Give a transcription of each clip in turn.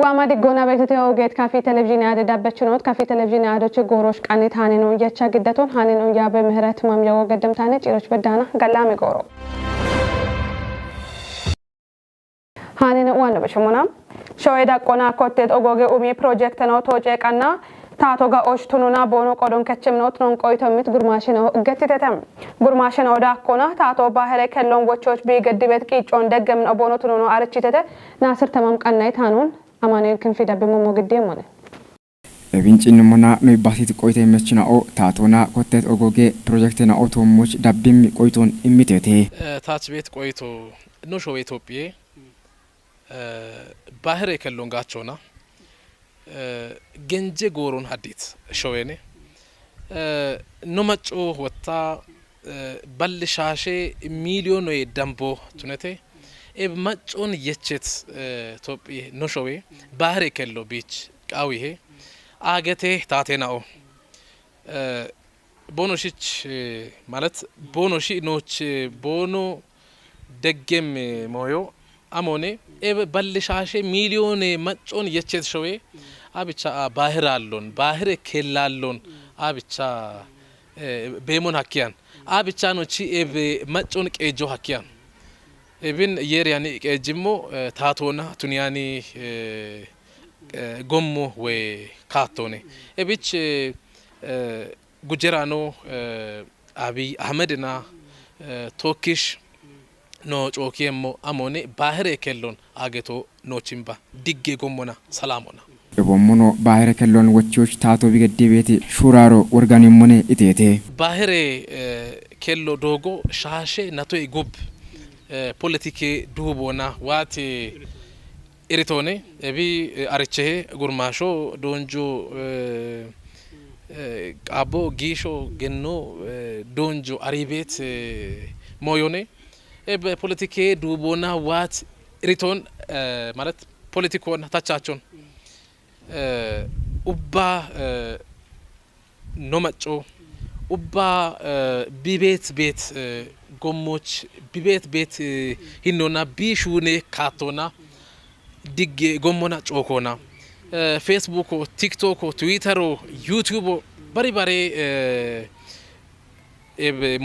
وامد گونه بیت اوگت کافی تلویزیونی عده دبچنوت کافی تلویزیونی عده چه گوروش قنیت هانینون یا چه گدتون هانینون یا به مهرت مام یا قدم تانه چیروش بدانه گلام گورو هانین وانو بشمونم شاید اکونا کتت اوگوگ اومی پروژکت نو توجه کنا تاتوگا اوشتونونا بونو قدم کچم نوت نون کویتومیت گرماشنو گتیتتم گرماشنو داکونا تاتو باهر کلون وچوچ بیگدیبت کیچون دگمن ابونو تونو ارچیتته ناصر تمام قنایت هانون أمانير كن في دبي مو قديمونه. بنتين منا نبحث كويتة مسجنا أو تاتونا كوتة أوجوجي بروجكتنا أو توموش دبي كويتون إمتى تاتبيت كويتو نوشوا إثيوبيا باهر كلون قاتشونا جنجي غورون حديث شويني نمتشو وتا بلشاشة مليون ويدمبو تونتي مچون يچت توبي نوشوي باهر كلو بيتش قاويه اگته تاتيناو بونوشيچ مالت بونوشي نوچ بونو دگم مويو اموني بلشاشه مليون مچون يچت شوي ابيچا باهر علون باهر كلالون ابيچا بيمون حكيان ابيچا نوچي مچون قيجو حكيان ابن يير يعني جيمو تاتونا تونياني غومو و كاتوني ابيچ غجرانو ابي احمدنا توكيش نو چوكيمو اموني باهر كلون اگتو نوچيمبا ديگي غومونا سلامونا ابومونو باهر كلون وچوچ تاتو بيگديبيتي شورارو اورغانيموني ايتيتي باهر كلو دوغو شاشه ناتو يغوب politiki duubona waati iritone ebi ariche gurmasho donjo abo gisho genno donjo aribet moyone ebe politiki duubona waat iriton malat politikon tachachon ubba nomacho ubba bibet bet ጎሞች ቢቤት ሂኖና ቢሹኔ ካቶና ዲግ ጎሞና ጮኮና ፌስቡክ ቲክቶክ ትዊተር ዩቲዩብ ባሪ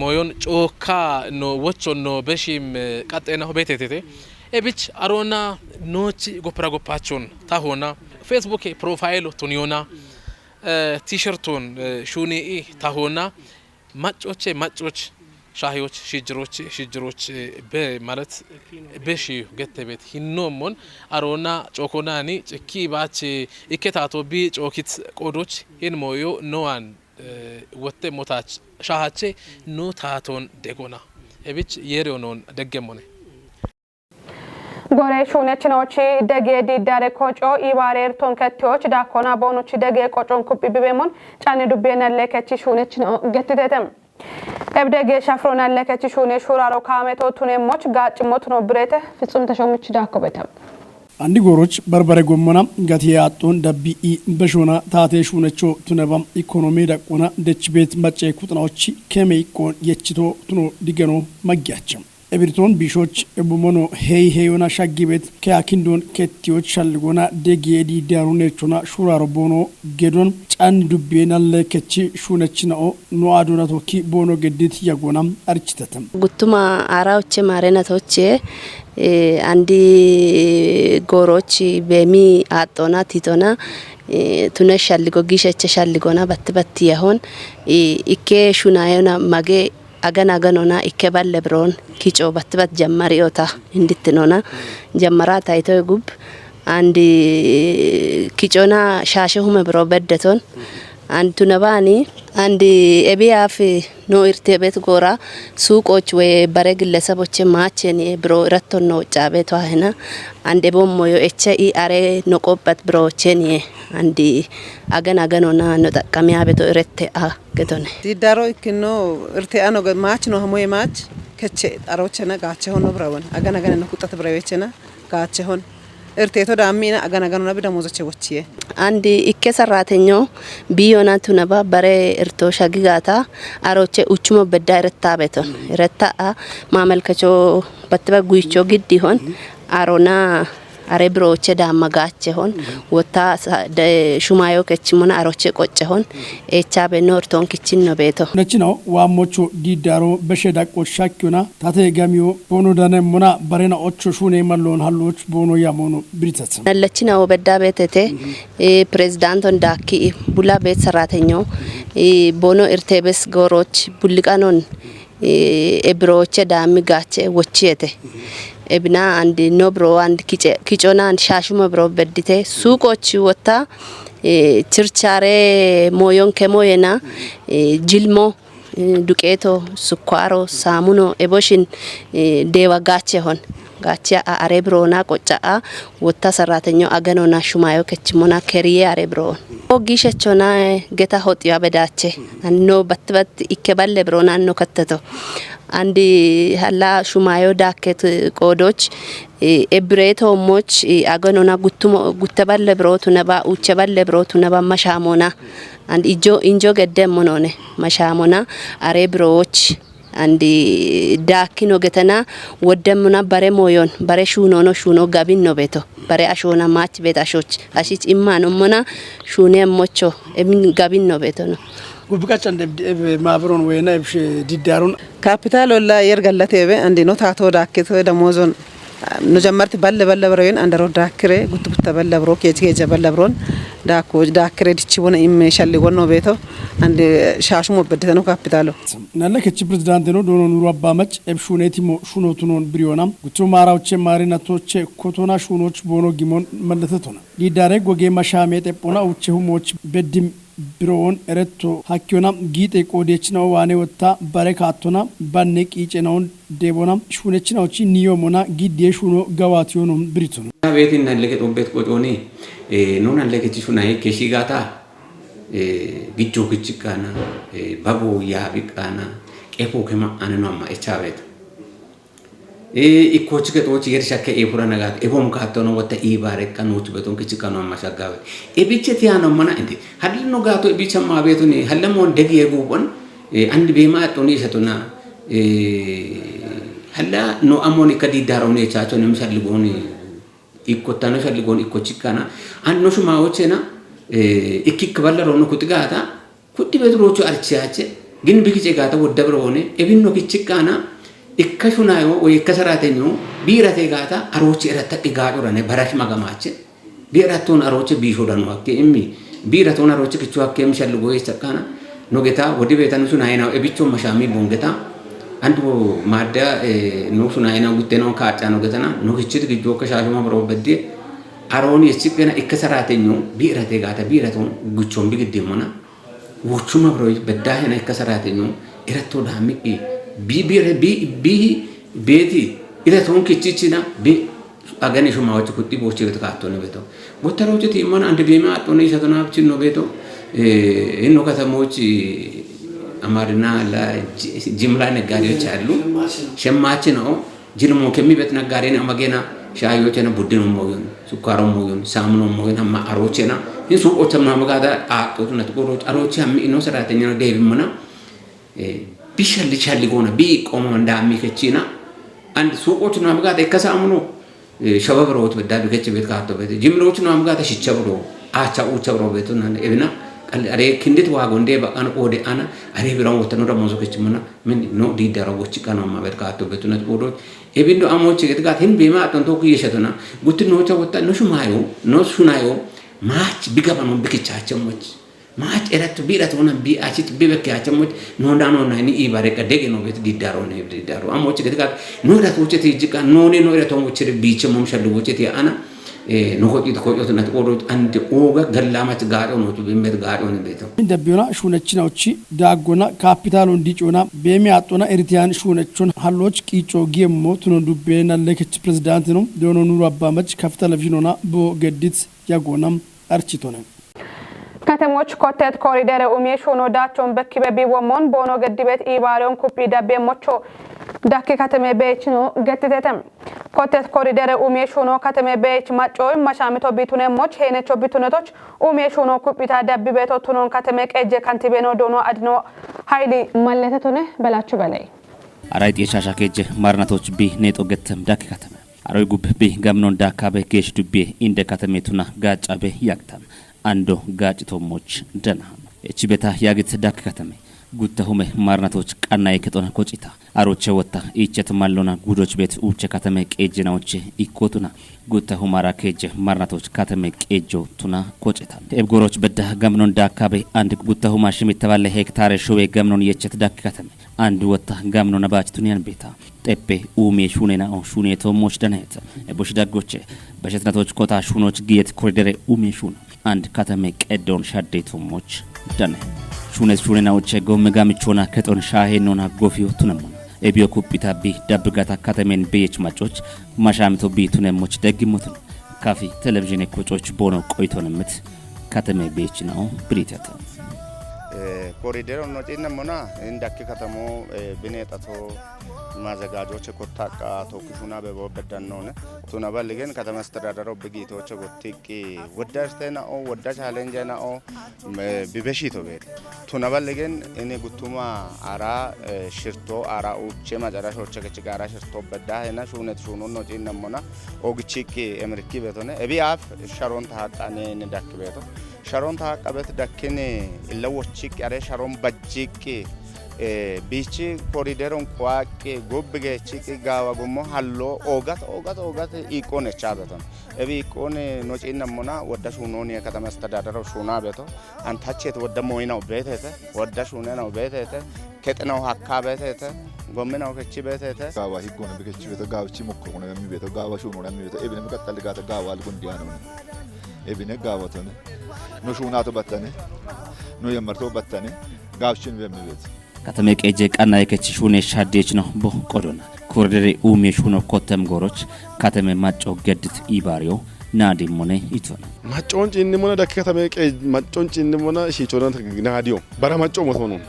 ሞዮን ጮካ ኖ ወቾ ኖ በሺም ቀጤና ቤቴቴ ኤቢች አሮና ኖች ጎፕራጎፓቾን ታሆና ፌስቡክ ፕሮፋይል ቱኒዮና ቲሸርቶን ሹኔ ታሆና ማጮች شاهيوش شجروش بمالت بشي قتبت هنومون أرونا چوكوناني كي باتشي إكتاتو بي چوكيت قدوش هن مويو نوان وطي موتاچ شاهاتشي نو تاتون دقونا إبيش يريونون دقموني گوره شونه چنوچی دگه دیدار کوچو ایوارر تونکتیوچ داکونا بونوچی دگه کوچون کوپی ببیمون چانی دوبینه لکچی شونه چنو گتیدتم ابدگه شفرونه لکچی شونه شورارو کامتو تونه موچ گاچ موتنو برته فیصون تشومچ داکو بتم عندي غوروچ بربره گومنا گاتياتون دبي بشونا تاتي شونچو تنبم ايكونومي دقونا دچبيت مچي كوتناوچ كمي كون يچتو تنو ديگنو مگياچم ابرتون بيشوچ ابومونو هيونا شاگيبت كاكيندون كتيوچ شالگونا دگيدي دارونچونا شورارو بونو گدون چان دوبينا لكچي شونچناو نو ادونا توكي بونو گديت يگونام ارچتتم گوتما አራውቼ ማረናቶቼ አንዲ ጎሮች በሚ አጦና ቲቶና ቱነሻልጎ ጊሸቸ ሻልጎና በትበት ይሆን ኢኬ ሹናዮና ማጌ አገናገኖና ኢከባለ ብሮን ኪጮ በትበት ጀማሪዮታ እንድትኖና ጀማራ ታይቶ ጉብ አንዲ ኪጮና ሻሸሁመ ብሮ በደቶን አንቱ ነባኒ አንዲ ኤቢያፍ ኖ ኢርቴቤት ጎራ ሱቆች ወይ በረግ ለሰቦች ማቸኒ ብሮ ረቶን ነው ጫቤቷ ሆነ አንዴ ቦሞዮ ኤችኢ አሬ ነቆበት ብሮቸኒ አንዲ አገናገኖና ነው ተቀሚያ ቤቶ ረቴ ገቶነ ዲዳሮ ኢክኖ ኢርቴ አኖ ማች ነው ሆሞይ ማች ከቼ ጣሮቸና ጋቸ ሆኖ ብራውን አገናገነ ነው ቁጣት ብራዌቸና ጋቸ ሆን irteeto daamina agana bida mozache wachie andi ikke sarratenyo biyona tunaba bare irto shagigata aroche uchumo bedda iretta beton iretta mamelkacho batba guicho giddi hon arona አሬብሮቼ ዳማጋቼ ሆን ወታ ሹማዮ ከችሙና አሮቼ ቆጨ ሆን ኤቻቤ ኖርቶን ኪችን ነው ቤቶ ነችነው ዋሞቹ ዲዳሮ በሸዳቆ ሻኪውና ታቴ ጋሚዮ ቦኖ ዳነ ሙና በሬና ኦቾ ሹኔ ማሎን ሀሎች ቦኖ ያሞኑ ብሪተት ነለችነው በዳ ቤተቴ ፕሬዝዳንቶን ዳኪ ቡላ ቤት ሰራተኛው ቦኖ ኢርቴቤስ ጎሮች ቡልቃኖን ኤብሮቼ ዳሚጋቼ ወቺየቴ ኤብና አንድ ኖብሮ አንድ ኪጮና አንድ ሻሹመ ብሮ በድቴ ሱቆች ወታ ችርቻሬ ሞዮን ከሞየና ጅልሞ ዱቄቶ ስኳሮ ሳሙኖ ኤቦሽን ዴዋ ጋቼ ሆን ጋቼ አሬብሮና ቆጫአ ወታ ሰራተኛው አገኖና ሹማዮ ከችሞና ከሪዬ አሬብሮን ኦጊሸቾና ጌታ ሆጥያ በዳቼ አኖ በትበት ኢከባለ ብሮና ነው ከተቶ አንድ ሀላ ሹማዮ ዳኬት ቆዶች ኤብሬቶ ሞች አገኖና ጉተባለ ብሮቱ ነባ ኡቸባለ ብሮቱ ነባ ማሻሞና አንድ ኢንጆ ገደም ሞኖነ ማሻሞና አሬብሮች አንድ ዳኪኖ ገተና ወደምና በሬ ሞዮን በሬ ሹኖ ጋቢን ነው ቤቶ በሬ አሾና ማች ቤት አሾች አሺች ኢማኖ ሞና ሹኔ ሞቾ ኤሚን ጋቢን ነው ቤቶ ነው ጉብቃቻ እንደ ማብሮን ወይና እብሽ ዲዳሩን ካፒታል ወላ የርገለቴ በ አንዲ ነው ታቶ ዳኬቶ ደሞዞን ነጀመርት በለ ብረውን አንደሮ ዳክሬ ጉትጉት በለ ብሮ ከጄ በለ ብሮን ዳኮ ዳክሬ ዲቺ ወነ ኢሜሻል ወኖ ቤቶ አንድ ሻሽሞ በደተ ነው ካፒታሎ ነለከች ፕሬዝዳንት ነው ዶኖ ኑሩ አባመጭ ኤብሹኔቲ ሞ ሹኖቱኖን ብሪዮናም ጉቱ ማራውቼ ማሪናቶቼ ኮቶና ሹኖች ቦኖ ጊሞን መለተቶና ዲዳሬ ጎጌ ማሻሜ ጤፖና ውቼሁሞች በድም ብሮን ኤረቶ ሀኪዮና ጊጤ ቆዴችናው ዋኔ ወታ በረካቶና ባኔቅ ይጨናውን ዴቦና ሹነችናውቺ ኒዮሞና ጊዴ ሹኖ ገዋቲዮኖ ብሪቱን ቤት እናለከ ጦቤት ቆጮኔ ኖን አለከች ሹናይ ከሺጋታ ግጆ ግጭቃና ባቦ ያቢቃና ቄፖ ከማ አንኗማ እቻቤት ኢኮች ከቶች የርሻከ ኤፑራ ነጋት ኤቦም ካቶኖ ወተ ኢባሬ ካኖች በቶን ከጭቃኖ ማሻጋበ ኤቢቸት ያኖ ማና እንዴ ሀድልኖ ጋቶ ኤቢቸማ ቤቱኒ ሀለሞን ደግ የጉቦን አንድ ቤማ ጦኒ ሰቶና ሀላ ኖ አሞኒ ከዲዳሮኔ ቻቾ ነምሰልጎኒ ኢኮታኖ ሰልጎኒ ኢኮችካና አንኖ ሹማዎችና ኢኪክ ባለሮኑ ኩጥጋታ ኩዲ ቤትሮቹ አርቻቸ ግን ቢኪጨ ጋታ ወደብሮኔ ኤቢኖ ኪችካና ikkashunayo ወይ ከሰራተኛው ቢራቴ ጋታ አሮች እረተ ዲጋዶራኔ በራሽ ማጋማች ቢራቶን አሮች ቢሾዳን ዋከ እሚ ቢራቶን አሮች ክቹ አከም ሸልጎ ይሰካና ኖጌታ ወዲ ቤተን ሱናይናው እቢቾ መሻሚ ቦንገታ አንዱ ማዳ ኖ ሱናይናው ጉቴናው ካጫ ነው ገተና ኖግችት ግጆ ከሻሽማ ብሮ በዲ አሮን የችገና ikkሰራተኛው ቢራቴ ጋታ ቢራቶን ጉቾን ቢግዴሞና ውቹማ ብሮ በዳህና ikkሰራተኛው እረቶ ዳሚቂ ቢ ቤቲ ኢለቶን ኪቺቺና ቢ አገኔ ሹማዎች ኩጢ ቦቼ ከተካቶ ነው ቤቶ ወተሮች ቲማን አንድ ቤማ አጥቶ ነው ይሰተናብች ነው ቤቶ እኖ ከተሞች አማርና ጅምላ ነጋዴዎች አሉ ሸማች ነው ጅልሞ ከሚበት ነጋዴ ነው ማገና ሻዮቸና ቡድኑ ሞዩን ሱካሮ ሞዩን ሳምኖ ሞዩን አማ አሮቸና ይሱቆች ማመጋዳ አጥቶት ነው ተቆሮች አሮች አሚ ነው ሰራተኛ ነው ደብምና ቢሸልቻል ጎና ቢቆም እንዳሚ ከቺና አንድ ሱቆች ነው አምጋታ ከሳምኖ ሸበብሮት በዳብ ከቺ ቤት ካቶ ቤት ጅምሎች ነው አምጋታ ሽቸብሮ አቻው ቸብሮ ቤቱና እብና አሬ ክንዲት ዋጎ እንደ በቃን ኦደ አና አሬ ብራው ወተኖ ደሞ ዘከችምና ምን ነው ዲዳራቦች ቀና ማበት ካቶ ቤቱና ኦዶ ኤቢንዶ አሞች ገትጋት ህን ቤማ አጥንቶ ኩየሸቱና ጉትኖቻ ወጣ ነው ሹማዩ ነው ሹናዩ ማች ቢገባኑ ቢክቻቸሞች ማች እረት ቢረት ሆነ ቢአቺት ቢበካቸሞች ኖንዳኖ ናኒ ኢባረቀ ደገ ነው ቤት ዲዳሮ ነው ዲዳሮ አሞች ገትጋት ኖዳት ወጭት ይጅቃ ኖኔ ነው እረቶሞች ቢቸሞም ሸልቦች ያአና ኖቆጢት ኮጮትነት ኦሮት አንድ ኦጋ ገላማት ጋዶ ነው ቢመት ጋዶ ነው ቤቶ እንደቢዮና ሹነችናውቺ ዳጎና ካፒታሉ እንዲጮና በሚያጦና ኤርቲያን ሹነቹን ሀሎች ቂጮ ጌሞ ትኖ ዱቤና ለከች ፕሬዝዳንት ነው ዶኖ ኑሩ አባመች ከፍተለቪዥኖና ቦገዲት ያጎናም አርቺቶና ከተሞች ኮቴት ኮሪደር ኡሜሽ ሆኖ ዳቸውን በክበቢ ወሞን ቦኖ ገድቤት ኢባሪዮን ኩፒ ዳቤሞቾ ዳኪ ከተሜ ቤች ነው ገትተተም ኮቴት ኮሪደር ኡሜሽ ሆኖ ከተሜ ቤች ማጮይ ማሻሚቶ ቢቱነ ሞች ሄነቾ ቢቱነቶች ኡሜሽ ሆኖ ኩፒታ ዳቢ ቤቶ ቱኖን ከተሜ ቀጀ ካንቲቤ ነው ዶኖ አድኖ ሃይሊ ማለተቶነ በላቹ በላይ አራይት የሻሻ ከጀ ማርናቶች ቢ ኔጦ ገተም ዳኪ ከተሜ አሮይ ጉብቤ ጋምኖን ዳካበ ጌሽ ዱቤ እንደ ከተሜቱና ጋጫበ ያክታም አንዶ ጋጭቶሞች ደና እቺ ቤታ ያግት ዳክ ከተሜ ጉተሁመ ማርናቶች ቀናይ ከጦና ኮጪታ አሮቸ ወጣ ኢቸት ማለውና ጉዶች ቤት ኡቸ ከተሜ ቄጅናዎች ኢኮቱና ጉተሁ ማራ ከጀ ማርናቶች ከተሜ ቄጆ ቱና ኮጪታ ኤብጎሮች በዳ ጋምኖን ዳካበ አንድ ጉተሁ ማሽም የተባለ ሄክታር ሾዌ ጋምኖን የቸት ዳክ ከተሜ አንድ ወጣ ጋምኖን ባጭቱኒያን ቤታ ጤፔ ኡሜ ሹኔና ሹኔቶ ሞች ደናየት ኤቦሽ ዳጎቼ በሸትናቶች ኮታ ሹኖች ጊየት ኮሪደር ኡሜ ሹና አንድ ከተሜ ቀዶን ሻዴቶ ሞች ደናየት ሹኔናዎች ጎመጋምቾና ከጦን ሻሄኖና ጎፊዮ ቱነሞና ኤቢዮ ኩፒታ ቢ ዳብጋታ ከተሜን በየች ማጮች ማሻምቶ ቢ ቱነሞች ደግሞት ካፊ ቴሌቪዥን ኮጮች ቦኖ ቆይቶንምት ከተሜ ቤች ነው ብሪተተ ኮሪደር ነው ጤነሞና እንዳክ ከተሞ ብኔጣቶ ማዘጋጆች ኮታቃ ቶክሹና በበደን ነው ቱና ባልገን ከተማ አስተዳደረው በጌቶች ጎትቂ ወዳስተና ወዳ ቻሌንጅና ቢበሺቶ ቤት ቱና ባልገን እኔ ጉቱማ አራ ሽርቶ አራ ኡቼ ማጨራሾች ከችጋራ ሽርቶ በዳና ሹነት ሹኖ ነው ጤነሞና ኦግቺቂ ኤምሪኪ ቤቶነ እቢአፍ ሻሮን ታቃኔ እንዳክ ቤቶ ሻሮን ታቃበት ዳክኔ ለወቺቅ ያረ ሻሮን በጂቂ bichi korideron kwaake gobbige chiki gawa gomo hallo ogat ikone chabeton ebi ikone no cinnamona wadda shunoni katama astadadaro shuna beto antachet wadda moyna betete wadda shunena betete ketno hakka betete gomena kechi betete gawa higone bekechi beto gawchi mokkone mi beto gawa shunona mi beto ebine makatal gata gawa algundiano ebine gawa tone no shunato battane no yamarto battane gawchin bemi beto ከተሜ ቄጄ ቀና የከቺ ሹኔ ሻዴች ነው ቦ ቆዶና ኮሪደር ኡሜ ሹኖ ኮተም ጎሮች ከተሜ ማጮ ገድት ኢባሪዮ ናዲሞኔ ይቶና ማጮን ጭንሞና ዳክ ከተሜ ቄጅ ማጮን ጭንሞና ሺቾና ናዲዮ በራ ማጮ ሞቶ ነው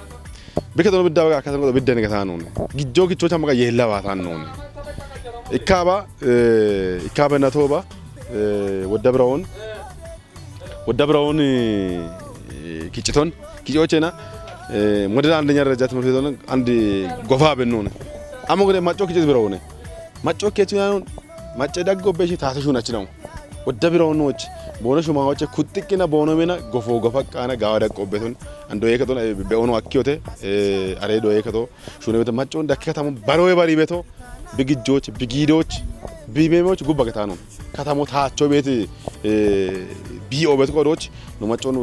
በከተማ ብዳጋ ከተማ ብደነ ገታ ነው ግጆ ግቾታ ማጋ የለባታ ነው ኢካባ ነቶባ ወደብራውን ኪጭቶን ኪጮቼና ሞዴል አንደኛ ደረጃ ትምህርት ቤት ነው አንድ ጎፋ በነው አሞገደ ማጮክ ጅዝ ብረው ነው ማጮክ የቱያን ማጨ ዳጎበሽ ታተሹ ናች ነው ወደ ብረው ነው ቦነሹ ማዋጨ ኩጥቂና ቦኖሜና ጎፎ ጎፋቃና ጋዋዳ ቆበቱን አንዶ የከቶን በኦኖ አኪዮቴ አሬዶ የከቶ ሹነ ቤት ማጮን ዳከታሙ ባሮይ ባሪ ቤቶ ብግጆች ብጊዶች ቢሜሞች ጉባገታ ነው ከተሞ ታቾ ቤት ቢኦ ቤት ቆዶች ነው ማጮን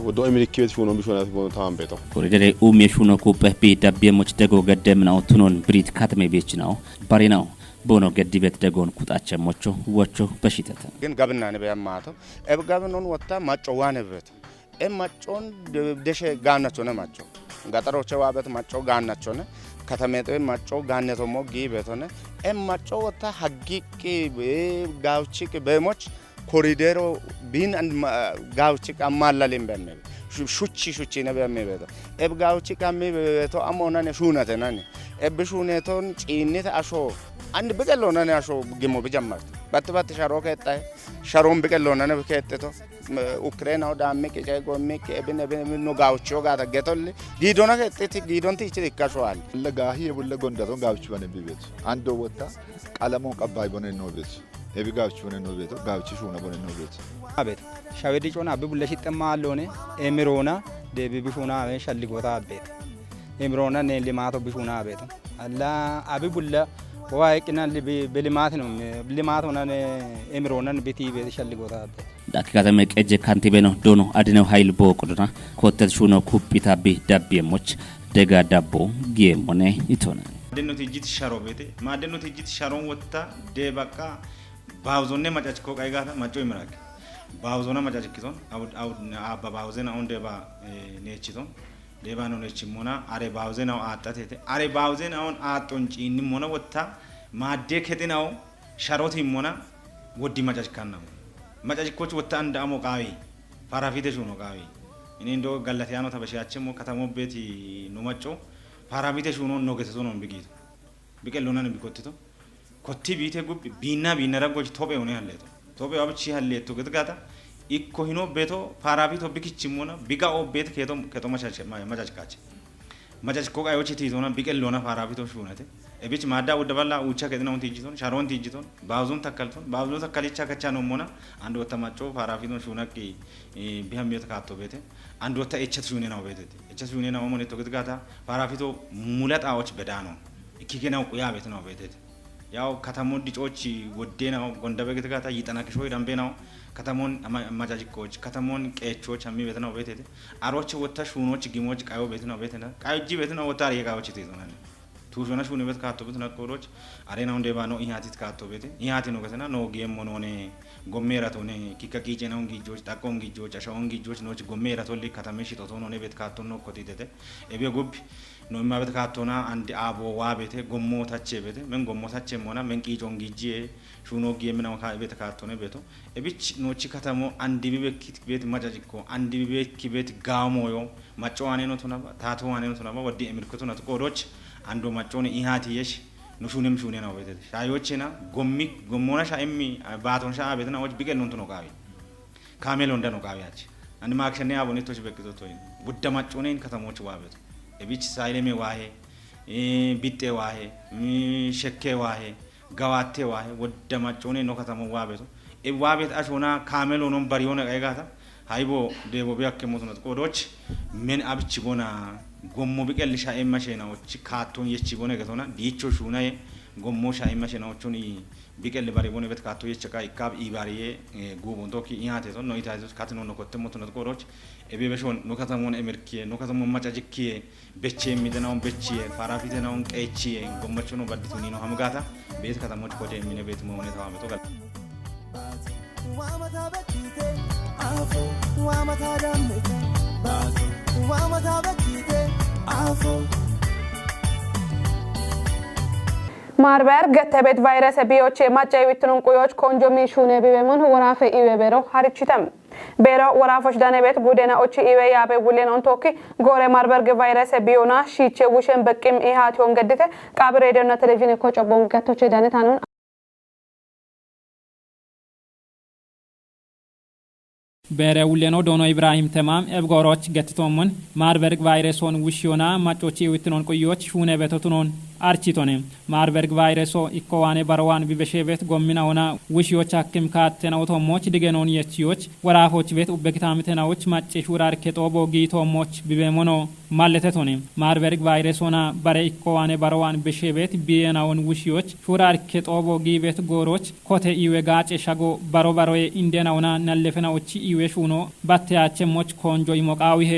ወዶ አሜሪካ ቤት ሹኖ ቢሾና ታም ቤቶ ኮሪደር ኡሜ ሹኖ ኮበ ቤ ዳብየሞች ደጎ ገደም ነው ቱኖን ብሪት ከተሜ ቤች ነው ባሪ ነው ቦኖ ገዲ ቤት ደጎን ኩጣቸሞቹ ወቾ በሽተተ ግን ጋብና ነው በያማቶ እብ ጋብኖን ወጣ ማጮ ዋነ ቤት ማጮን ደሸ ጋናቸው ነው ማጮ ጋጠሮች ዋበት ማጮ ጋናቸው ነው ከተሜቶ ማጮ ጋነቶ ሞጊ ቤቶነ ማጮ ወጣ ሀጊቂ ጋውቺቅ በሞች ኮሪደሮ ቢን ጋውቺቅ አማላለም በመ ሹቺ ነው በመበቶ እብ ጋውቺቅ አመበቶ አሞናነ ሹነተናነ እብ ሹነቶን ጪኔት አሾ አንድ በቀሎናነ አሾ ግሞ በጀመርት ባት ሻሮ ከጣ ሻሮን በቀሎናነ ከጥቶ ኡክሬን አው ዳሜ ከጨ ጎሜ ከብነ ነው ጋውቺዮ ጋታ ገቶል ጊዶና ከጥት ጊዶንት ይችል ይካሾዋል ለጋሂ የቡለ ጎንዳቶን ጋውቺ በነ ቢቤት አንዶ ወጣ ቀለሞን ቀባይ በነ ነው ቤት ኤቢ ጋውቺ በነ ነው ቤት ጋውቺ ሹና በነ ነው ቤት አቤት ሻዌዲ ጮና አብቡለ ሲጠማ አለone ኤሚሮና ደቢ ቢሹና ሸልጎታ አቤት ኤሚሮና ነ ሊማቶ ቢሹና አቤት አላ አብቡለ ዋይቅና በሊማት ነው ሊማት ሆነ ኤሚሮና ቤቲ ቤት ሸልጎታ አቤት ዳክካተመ ቀጀ ካንቲቤ ነው ዶኖ አድነው ኃይል ቦቁድና ኮተት ሹኖ ኩፒታ ቢ ዳብየሞች ደጋ ዳቦ ጌሞኔ ይቶና ማደኖ ትጅት ሻሮ ቤቴ ማደኖ ትጅት ሻሮን ወጣ ደባቃ ባውዞኔ ማጫጭኮ ቀይጋታ ማጮ ይመራክ ባውዞና ማጫጭኪቶን አባ ባውዘና አሁን ደባ ኔቺቶን ደባ ነው ኔቺሞና አሬ ባውዘናው አጣቴቴ አሬ ባውዘናውን አጦንጪ እንሞና ወጣ ማደ ከጤናው ሻሮት ይሞና ወዲ ማጫጭካና ማጫጭኮች ወጣ እንደ አሞቃዊ ፓራፊቴሽ ነው ቃዊ እኔ እንደው ጋላቲያኖ ተበሻቸሞ ከተሞ ቤት ነው ማጮ ፓራፊቴሽ ነው ገተቶ ነው ቢጊቶ ቢቀሎና ነው ቢኮትቶ ኮቲ ቢቴ ጉብ ቢና ረጎች ቶቤ ሆነ ያለቶ ቶቤ አብቺ ያለቶ ገትጋታ ኢኮ ሂኖ ቤቶ ፓራፊቶ ቢኪችሞና ቢጋኦ ቤት ከቶ ማጫጭካች macackoo qaayoochi tiitoona biqilloona faaraafitoo shuunate ebichi maaddaa uddaballaa uucha kedina unti ijjitoon sharoon tijjitoon baawuzoon takkaltoon baawuzoon takkalicha kachaa nommona andu wata maccoo faaraafitoon shuunakki bihamiyota kaatto beete andu wata echat shuune naw beetete echat shuune naw mon tokko gata faaraafitoo mulataawach bedaano ikkikenaw quyaa beete naw beetete ያው ከተሞን ዲጮች ወዴናው ጎንደበ ገተጋታ ይጠናክሾ ይዳምቤናው ከተሞን ማጃጅኮች ከተሞን ቄቾች አሚ ቤት ነው ቤት አሮች ወታሽ ሁኖች ጊሞች ቃዮ ቤት ነው ቤት ነው ቃዮጂ ቤት ነው ወታር የቃዮች ተይዞናል ቱሾና ሹነ ቤት ካቶ ቤት ነቆሮች አሬናው እንደባ ነው ኢሃቲት ካቶ ቤት ኢሃቲ ነው ከተና ነው ጌም ሆኖኔ ጎሜራቶኔ ኪከቂጭ ነው እንግጆች ታቆን እንግጆች አሻው እንግጆች ነው ጎሜራቶሊ ከተመሽ ቶቶ ነው ቤት ካቶ ነው ኮቲቴ ኤቤ ጉብ ነው ማበት ካቶና አንድ አቦ ዋ ቤት ጎሞ ታቼ ቤት ምን ጎሞ ታቼ ሞና ምን ቂጮን ጊጂ ሹኖ ጌም ነው ቤት ካቶነ ቤቶ እብች ኖቺ ከተሞ አንድ ቢቤክ ቤት ማጃጅኮ አንድ ቢቤክ ቤት ጋሞዮ ማጫዋኔ ነው ተና ታቶዋኔ ነው ተና ወዲ እምልክቱ ነው ቆሮች አንዱ ማጫውን ኢሃቲየሽ ኑሹንም ሹኔ ነው ቤት ሻዮችና ጎሞና ሻይሚ ባቶን ሻ ቤትና ወጅ ቢቀል ነው ተኖ ቃቢ ካሜሎ እንደ ነው ቃቢያች አንድ ማክሸኔ አቦኔቶች በቅቶት ወይ ውደ ማጫውኔን ከተሞች ዋቤት እቢች ሳይሌሜ ዋሄ ቢጤ ዋሄ ሸኬ ዋሄ ጋዋቴ ዋሄ ወደ ማጫውኔ ነው ከተሞ ዋቤቱ ዋቤት አሾና ካሜሎ ነው በሪዮነ ቀይጋታ ሃይቦ ዴቦ ቢያከሙት ነው ቆዶች ምን አብች ጎና ጎሞ ቢቀል ሻይ ማሽናዎች ካቶን የቺ ጎነ ገቶና ዲቾ ሹናዬ ጎሞ ሻይ ማሽናዎቹን ቢቀል ባሪ ጎነ ቤት ካቶ የቸካ ይካብ ኢባሪዬ ጉቦን ቶኪ ኢሃቴቶ ነው ኢታይዞስ ካትኖ ነው ኮተሞት ነው ቆሮች ኤቤበሾን ነው ከተሞን ኤምርኪ ነው ከተሞን ማጫጅኪ በቼ ሚደናውን በቼ ፋራፊተናውን ቀይቺ ጎመቹ ነው ባዲቱኒ ነው ሀምጋታ ቤት ከተሞች ኮቴ ሚነ ቤት መሆነ ታዋመቶ ጋር ዋማታ በኪቴ አፎ ዋማታ ዳምቴ ባዞ ዋማታ በኪቴ አፎ ማርበር ገተቤት ቫይረስ ቢዮች ማጫይ ዊትኑን ቁዮች ኮንጆሚ ሹኔ ቢበሙን ወራፈ ኢዌበሮ ሀሪችተም ቤሮ ወራፎች ዳነቤት ጉዴና ኦቺ ኢዌ ያበ ጉሌናውን ቶኪ ጎሬ ማርበርግ ቫይረስ ቢዮና ሺቼ ውሸን በቂም ኢሃቲዮን ገድተ ቃብ ሬዲዮና ቴሌቪዥን ኮጨቦን ገቶች ዳነታኑን ቤረ ውሌኖ ዶኖ ኢብራሂም ተማም ኤብጎሮች ገትቶሙን ማርበርግ ቫይረሶን ውሽዮና ማጮቺ ዊትኑን ቁዮች ሹኔ በቶቱኖን አርቺቶኔ ማርበርግ ቫይረሶ ኢኮዋኔ ባርዋን ቢበሼቤት ጎሚናውና ውሽዮች አክም ካተናው ቶሞች ድገኖን የቺዮች ወራፎች ቤት ኡበክታምተናዎች ማጭ ሹራር ከጦቦ ጊቶሞች ቢበሞኖ ማለተቶኔ ማርበርግ ቫይረሶና ባረ ኢኮዋኔ ባርዋን ቢበሼቤት ቢየናውን ውሽዮች ሹራር ከጦቦ ጊቤት ጎሮች ኮቴ ኢዌ ጋጭ ሻጎ ባሮባሮዬ ኢንዴናውና ናለፈናዎች ኢዌ ሹኖ ባተያቸሞች ኮንጆ ይሞቃዊሄ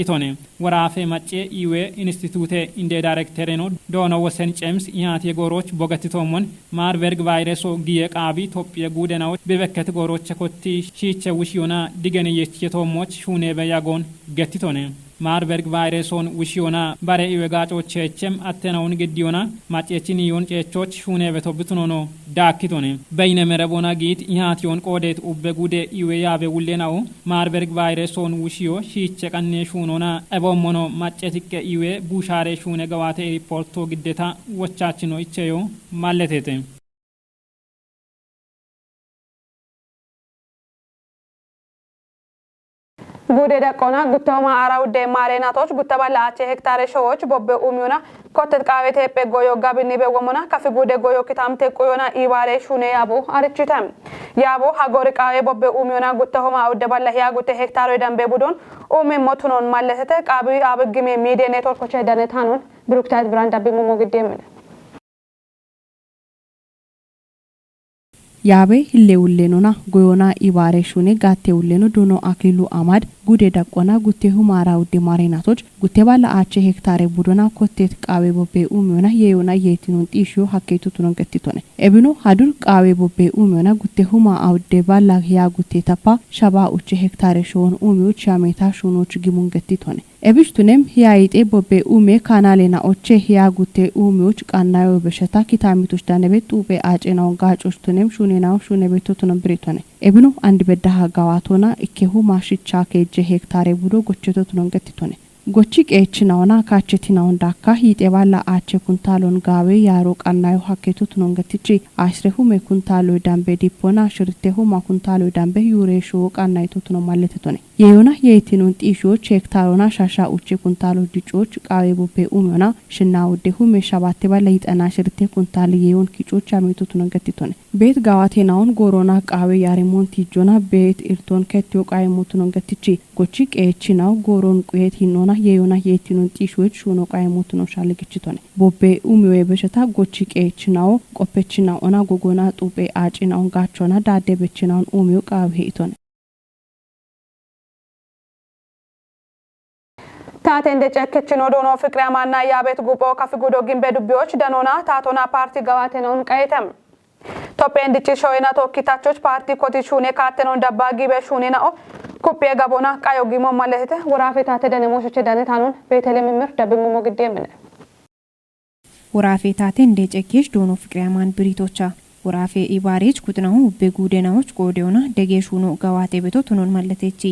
ኢቶኔ ወራፌ ማጬ ኢዌ ኢንስቲቱቴ ኢንዴ ዳይሬክተር ነው ዶኖ ወሰን ጨምስ ኢሃት የጎሮች ቦገትቶሞን ማርበርግ ቫይረሶ ጊየ ቃቢ ኢትዮጵያ ጉደናዎች በበከት ጎሮች ኮቲ ሺቸ ውሽዮና ዲገነ የቶሞች ሹኔ በያጎን ገትቶኔ ማርበርግ ቫይረሶን ውሽዮና ባረ ኢዌ ጋጮች ቸም አተናውን ግዲዮና ማጬችን ይዮን ጨቾች ሹኔ በቶብትኖ ዳክቶኔ በይነ መረቦና ጊት ኢሃት ዮን ቆዴት ኡበጉዴ ኢዌ ያበ ውሌናው ማርበርግ ቫይረሶን ውሽዮ ሺቸ ቀኔ ሹኖና ኤቦሞኖ ማጬቲከ ኢዌ ቡሻሬ ሹኔ ገዋቴ ሪፖርቶ ግዴታ ወቻችኖ ኢቸዮ ማለቴቴ ጉዴ ደቆና ጉተማ አራውዴ ማሬናቶች ጉተባላ አቼ ሄክታር ሾዎች ቦቤ ኡሚዮና ኮተት ቃቤቴ ጴጎዮ ጋብኒ በወሞና ከፍ ጉዴ ጎዮ ኪታምቴ ቆዮና ኢባሬ ሹኔ ያቦ አርችተም ያቦ ሀጎሪ ቃቤ ቦቤ ኡሚዮና ጉተማ አውደባላ ያ ጉቴ ሄክታር ደንቤ ቡዶን ኡሚ ሞቱኖን ማለተተ ቃቢ አብግሜ ሚዲያ ኔትወርኮች ዳነታኑን ብሩክታይት ብራንዳ ቢሞሞ ግዴም ያቤ ህሌ ውሌኖና ጎዮና ኢባሬ ሹኔ ጋቴ ውሌኖ ዶኖ አክሊሉ አማድ ጉዴ ዳቆና ጉቴ ሁማራ ውዴ ማሬናቶች ጉቴ ባላ አቼ ሄክታር ቡዶና ኮቴት ቃቤ ቦቤ ኡሚዮና የዮና የቲኑን ጢሹ ሀኬቱ ቱኖን ገትቶነ ኤብኖ ሀዱር ቃቤ ቦቤ ኡሚዮና ጉቴ ሁማ አውዴ ባላ ያ ጉቴ ተፓ ሸባ ኡቼ ሄክታር ሾን ኡሚዮች ያሜታ ሹኖች ጊሙን ገትቶነ ኤብሽቱኔም ያይጤ ቦቤ ኡሜ ካናሌና ኦቼ ያ ጉቴ ኡሚዮች ቃናዮ በሸታ ኪታሚቶች ዳነቤት ጡቤ አጬናውን ጋጮች ቱኔም ሹኔናው ሹኔ ቤቶ ቱነን ብሬቶነ ኤብኖ አንድ በዳሃ ጋዋቶና ኢኬሁ ማሽቻ ከጀ ሄክታር ቡዶ ጎቸቶ ቱነን ገትቶነ ጎቺ ቄችናውና ካቸቲናውን ዳካ ይጤባላ አቼ ኩንታሎን ጋዌ ያሮ ቃናዮ ሀኬቱ ቱነን ገትቺ አሽሬሁ መኩንታሎ ዳምቤ ዲፖና ሽርቴሁ ማኩንታሎ ዳምቤ ዩሬሾ ቃናይቶ ቱነን ማለተቶነ የዮና የኢቲኑን ጢሾች ሄክታሮና ሻሻ ኡቺ ኩንታሉ ዲጮች ቃዌ ቦቤ ኡሚዮና ሽና ወደሁ ሜሻባቴ ባለ ይጠና ሽርቴ ኩንታል የዮን ኪጮች አሜቱቱን ገትቶነ ቤት ጋዋቴናውን ጎሮና ቃዌ ያሪሞን ቲጆና ቤት ኢርቶን ከትዮ ቃዌ ሞቱን ገትቺ ጎቺ ቄቺናው ጎሮን ቁየት ሂኖና የዮና የኢቲኑን ጢሾች ሹኖ ቃዌ ሞቱን ሻለግችቶነ ቦቤ ኡሚዮ የበሸታ ጎቺ ቄቺናው ቆፔቺናው ኦና ጎጎና ጡቤ አጪናውን ጋቾና ዳደበቺናውን ኡሚዮ ቃዌ ሄቶነ ታቴ እንደ ጨክችን ወዶኖ ፍቅር ያማና ያቤት ጉቦ ከፍጉዶ ግንበ ዱቢዎች ደኖና ታቶና ፓርቲ ጋዋቴነውን ቀይተም ቶፔ እንድጭ ሾይና ቶኪታቾች ፓርቲ ኮቲሹኔ ካቴነውን ደባጊ በሹኔናኦ ኩፔ ጋቦና ቃዮ ጊሞ ማለህተ ወራፌ ታቴ ደነሞሾች ደነታኑን ቤተልሔም ምር ደብሙ ሞግዴ ምን ወራፌ ታቴ እንደ ጨኪሽ ዶኖ ፍቅር ያማን ብሪቶቻ ወራፌ ኢባሬጅ ኩጥናው በጉዴናዎች ቆዴውና ደጌሹኖ ጋዋቴ ቤቶ ቱኖን ማለተቺ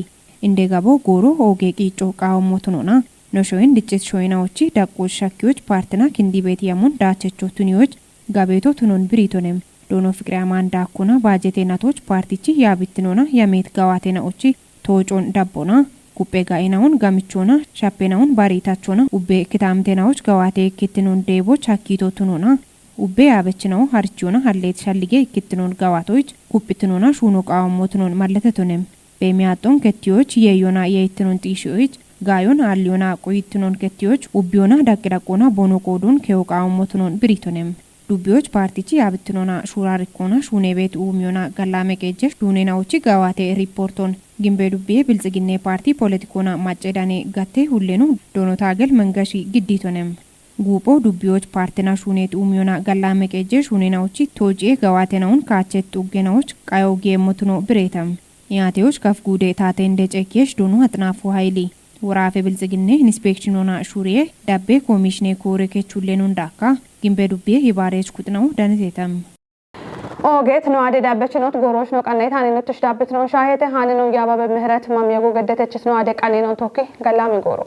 እንደጋቦ ጎሮ ኦጌ ቂጮ ቃውሞቱኖና ኖሾይን ድጭት ሾይናዎቺ ዳቆሽ ሻኪዎች ፓርትና ክንዲ ቤት ያሙን ዳቸቾ ቱኒዎች ጋቤቶ ቱኖን ብሪቶንም ዶኖ ፍቅሪያ ማንዳ ኩና ባጀቴናቶች ፓርቲቺ ያብትኖና ያሜት ጋዋቴናዎቺ ቶጮን ዳቦና ኩፔ ጋኢናውን ጋምቾና ሻፔናውን ባሪታቾና ኡቤ ክታምቴናዎች ጋዋቴ ክትኖን ዴቦች አኪቶ ቱኖና ኡቤ ያበችናው ሀርቾና ሀሌት ሻልጌ ክትኖን ጋዋቶች ኩፕትኖና ሹኖ ቃውሞቱኖን ማለተቱንም በሚያጦን ከቲዎች የዮና የኢትኖን ጢሾች ጋዮን አልዮና ቆይትኖን ከቲዎች ኡቢዮና ዳቅዳቆና ቦኖ ቆዱን ከውቃው ሞትኖን ብሪቶንም ዱቢዎች ፓርቲቺ ያብትኖና ሹራሪኮና ሹኔ ቤት ኡሚዮና ጋላመቀጀሽ ዱኔናዎቺ ጋዋቴ ሪፖርቶን ግንበ ዱቤ ብልጽግኔ ፓርቲ ፖለቲኮና ማጨዳኔ ጋቴ ሁሌኑ ዶኖታገል መንጋሺ ግዲቶንም ጉቦ ዱቢዎች ፓርቲና ሹኔት ኡሚዮና ጋላመቀጀሽ ሹኔናዎቺ ቶጄ ጋዋቴናውን ካቸት ኡገናዎች ቃዮጌ ሞትኖ ብሬተም ያቴዎች ከፍ ጉዴ ታቴ እንደ ጨኪሽ ዶኖ አጥናፉ ኃይሊ ወራፌ ብልጽግኔ ኢንስፔክሽኖና ሹሪዬ ዳቤ ኮሚሽኔ ኮሬ ከቹሌኑ እንዳካ ግንበ ዱቤ ይባሬች ኩጥናው ዳንቴተም ኦጌት ነው አደ ዳበችኖት ጎሮች ነው ቀናይ ታኔነትሽ ዳብት ነው ሻሄተ ሃነ ነው ያባበ ምህረት ማሚያጎ ገደተችስ ነው አደ ቀኔ ነው ቶኪ ገላሚ ጎሮ